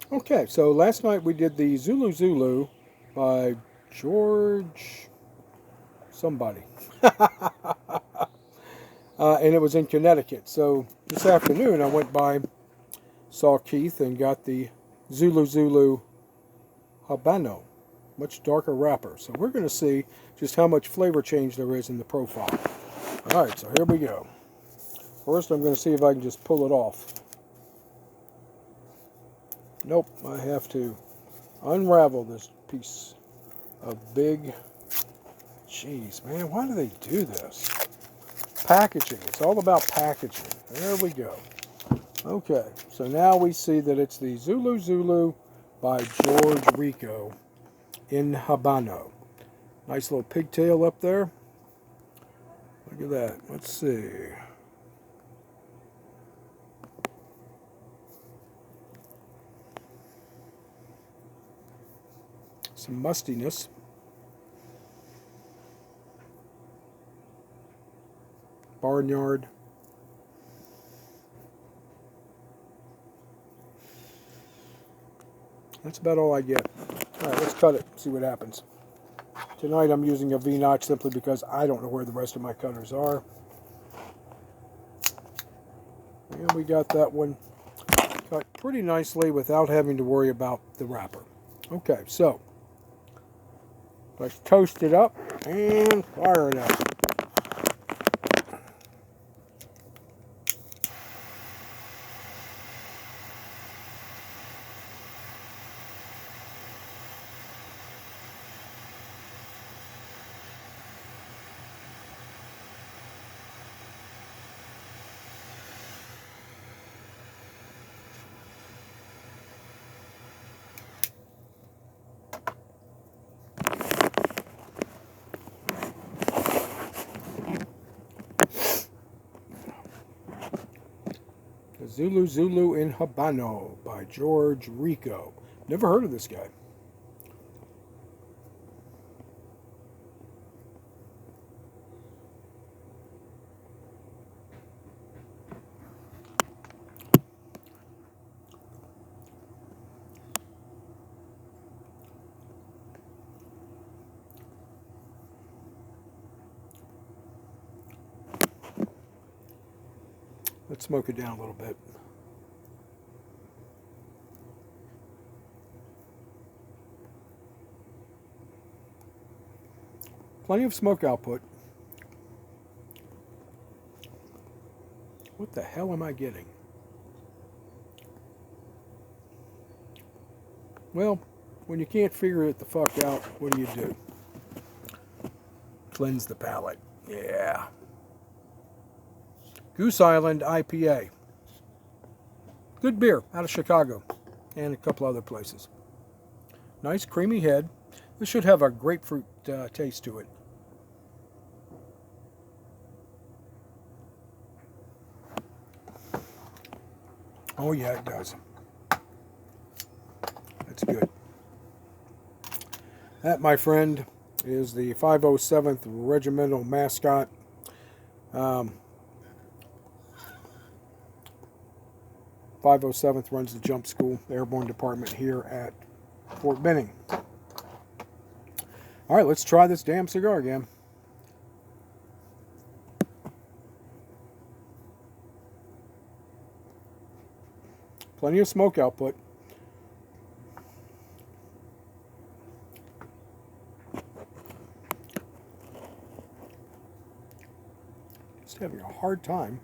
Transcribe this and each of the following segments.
Okay, so last night we did the Zulu Zulu by George somebody. And it was in Connecticut. So this afternoon I went by, saw Keith, and got the Zulu Zulu Habano, much darker wrapper. So we're going to see just how much flavor change there is in the profile. All right, so here we go. First, I'm going to see if I can just pull it off. Nope, I have to unravel this piece of big. Jeez, man, why do they do this? Packaging. It's all about packaging. There we go. Okay, so now we see that it's the Zulu Zulu by George Rico in Habano. Nice little pigtail up there. Look at that. Let's see. Some mustiness. Barnyard. That's about all I get. All right, let's cut it, see what happens. Tonight I'm using a V-notch simply because I don't know where the rest of my cutters are. And we got that one cut pretty nicely without having to worry about the wrapper. Okay, so let's toast it up and fire it up. The Zulu Zulu in Habano by George Rico. Never heard of this guy. Let's smoke it down a little bit. Plenty of smoke output. What the hell am I getting? Well, when you can't figure it the fuck out, what do? Cleanse the palate. Yeah. Goose Island IPA. Good beer out of Chicago and a couple other places. Nice creamy head. This should have a grapefruit taste to it. Oh yeah, it does. That's good. That, my friend, is the 507th Regimental Mascot. Um, 507th runs the jump school, airborne department here at Fort Benning. All right, let's try this damn cigar again. Plenty of smoke output. Just having a hard time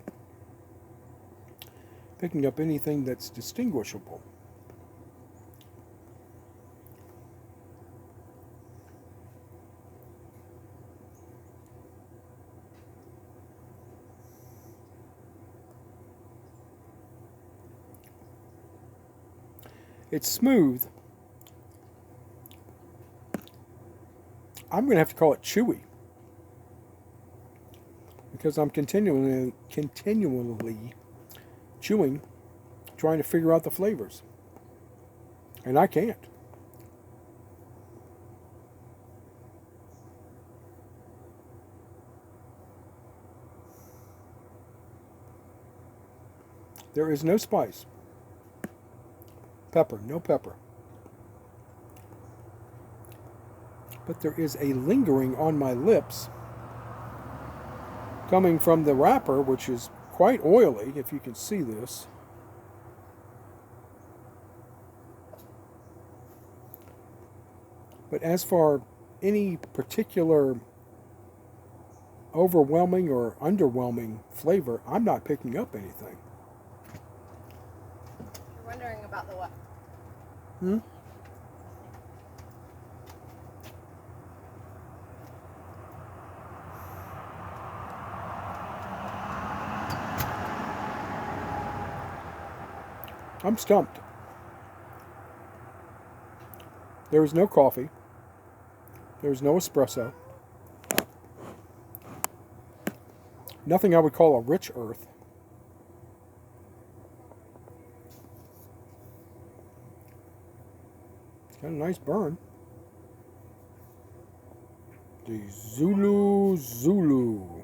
picking up anything that's distinguishable. It's smooth. I'm going to have to call it chewy because I'm continually chewing, trying to figure out the flavors. And I can't. There is no spice. Pepper, no pepper. But there is a lingering on my lips coming from the wrapper, which is quite oily, if you can see this. But as for any particular overwhelming or underwhelming flavor, I'm not picking up anything. You're wondering about the what? Hmm? I'm stumped. There is no coffee. There's no espresso. Nothing I would call a rich earth. It's got a nice burn. The Zulu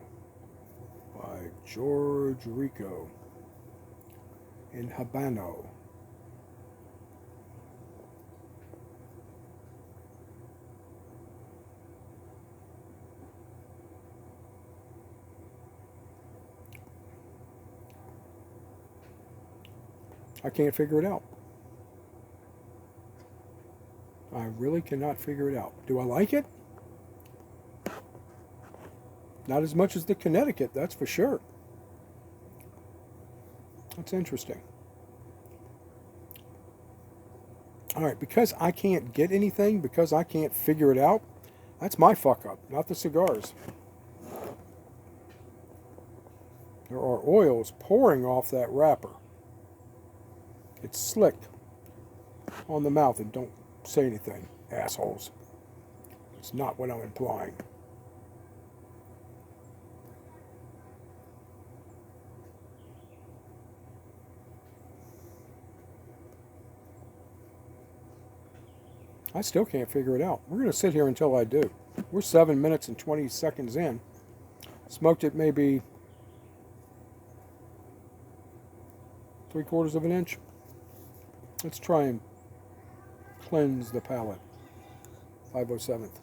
by George Rico in Habano. I can't figure it out. I really cannot figure it out. Do I like it? Not as much as the Connecticut, that's for sure. That's interesting. All right, because I can't get anything, because I can't figure it out, that's my fuck up, not the cigars. There are oils pouring off that wrapper. It's slick on the mouth, and don't say anything, assholes. It's not what I'm implying. I still can't figure it out. We're going to sit here until I do. We're 7 minutes and 20 seconds in. Smoked it maybe 3/4 of an inch. Let's try and cleanse the palate. 507th.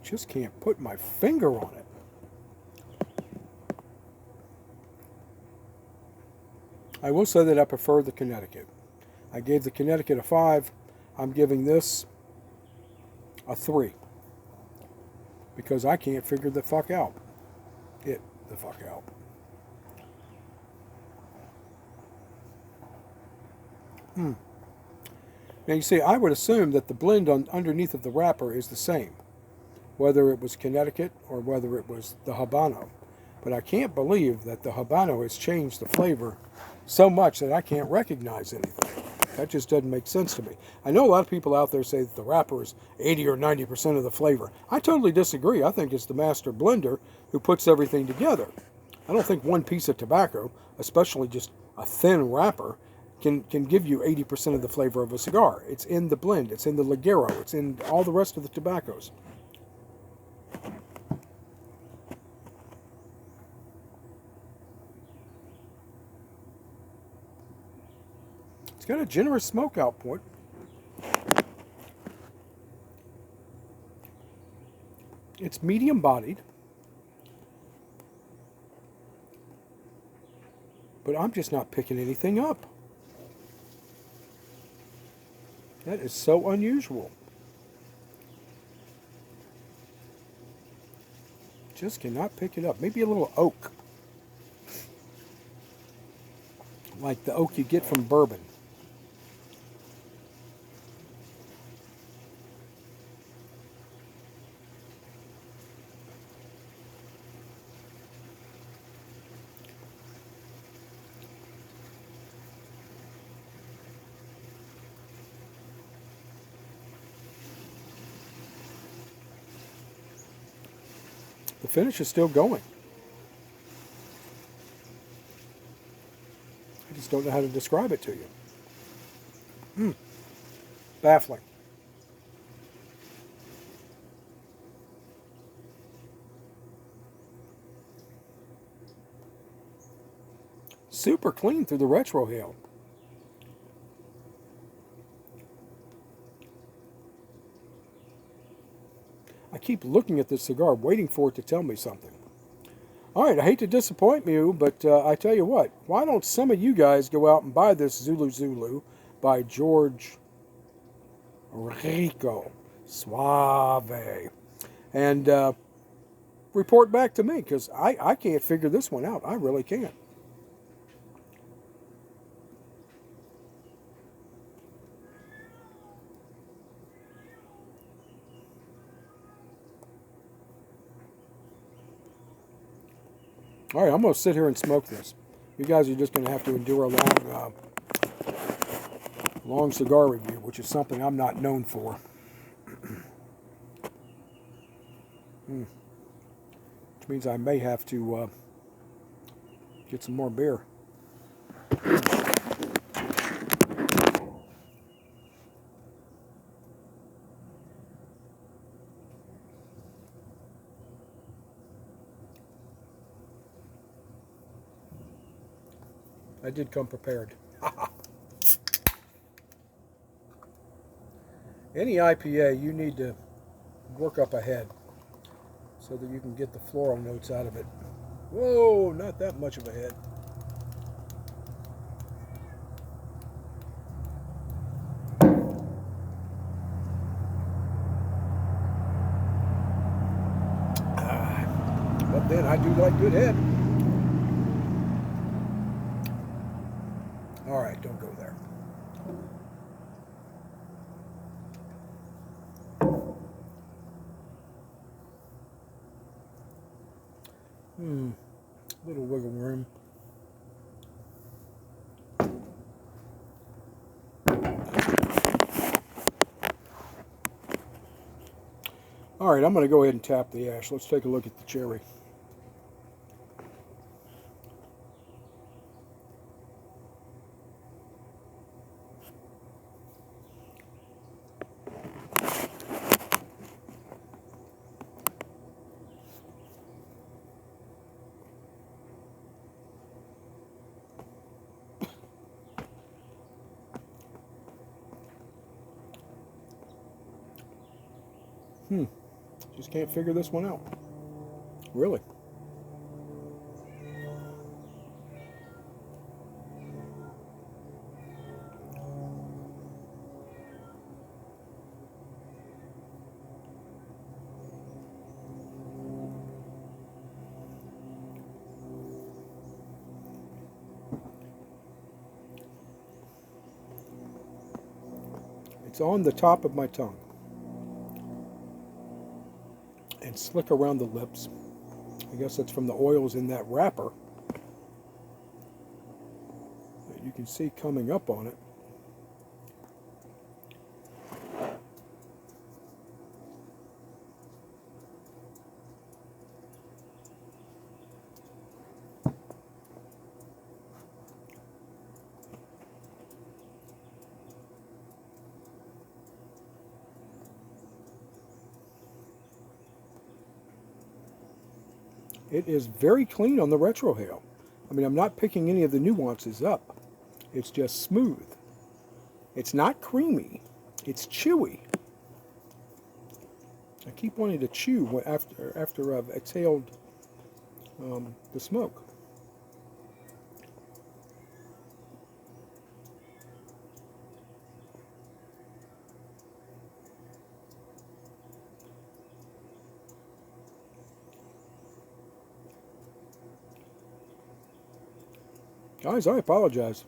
Just can't put my finger on it. I will say that I prefer the Connecticut. I gave the Connecticut a 5. I'm giving this a 3. Because I can't figure the fuck out. The fuck out. Now you see, I would assume that the blend underneath of the wrapper is the same, whether it was Connecticut or whether it was the Habano. But I can't believe that the Habano has changed the flavor so much that I can't recognize anything. That just doesn't make sense to me. I know a lot of people out there say that the wrapper is 80 or 90% of the flavor. I totally disagree. I think it's the master blender who puts everything together. I don't think one piece of tobacco, especially just a thin wrapper, can give you 80% of the flavor of a cigar. It's in the blend. It's in the ligero. It's in all the rest of the tobaccos. It's got a generous smoke output. It's medium bodied. But I'm just not picking anything up. That is so unusual. Just cannot pick it up. Maybe a little oak. Like the oak you get from bourbon. finish is still going. I just don't know how to describe it to you. Baffling. Super clean through the retrohale. I keep looking at this cigar, waiting for it to tell me something. All right, I hate to disappoint you, but I tell you what, why don't some of you guys go out and buy this Zulu by George Rico Suave and report back to me, because I can't figure this one out. I really can't. All right, I'm going to sit here and smoke this. You guys are just going to have to endure a long cigar review, which is something I'm not known for. Which means I may have to get some more beer. I did come prepared. Any IPA, you need to work up ahead so that you can get the floral notes out of it. Whoa, not that much of a head. But then I do like good head. All right, don't go there. Little wiggle room. All right, I'm going to go ahead and tap the ash. Let's take a look at the cherry. Just can't figure this one out. Really. It's on the top of my tongue and slick around the lips. I guess that's from the oils in that wrapper that you can see coming up on it. It is very clean on the retrohale. I mean, I'm not picking any of the nuances up. It's just smooth. It's not creamy. It's chewy. I keep wanting to chew after I've exhaled the smoke. Guys, I apologize.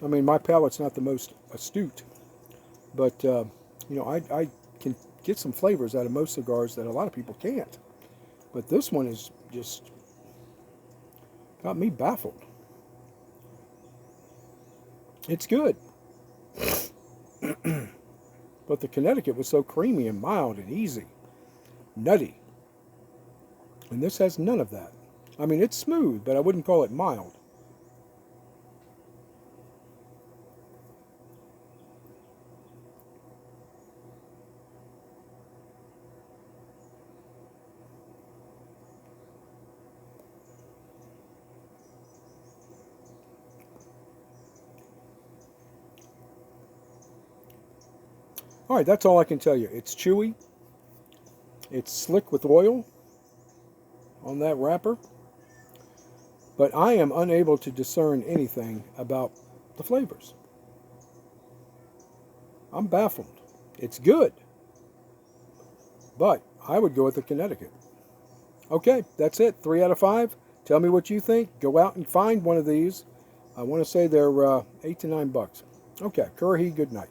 I mean, my palate's not the most astute, but you know, I can get some flavors out of most cigars that a lot of people can't. But this one is just got me baffled. It's good. But the Connecticut was so creamy and mild and easy. Nutty. And this has none of that. I mean, it's smooth, but I wouldn't call it mild. All right, that's all I can tell you. It's chewy. It's slick with oil on that wrapper. But I am unable to discern anything about the flavors. I'm baffled. It's good, but I would go with the Connecticut. Okay, that's it. 3 out of 5. Tell me what you think. Go out and find one of these. I want to say they're $8 to $9. Okay, Curry, good night.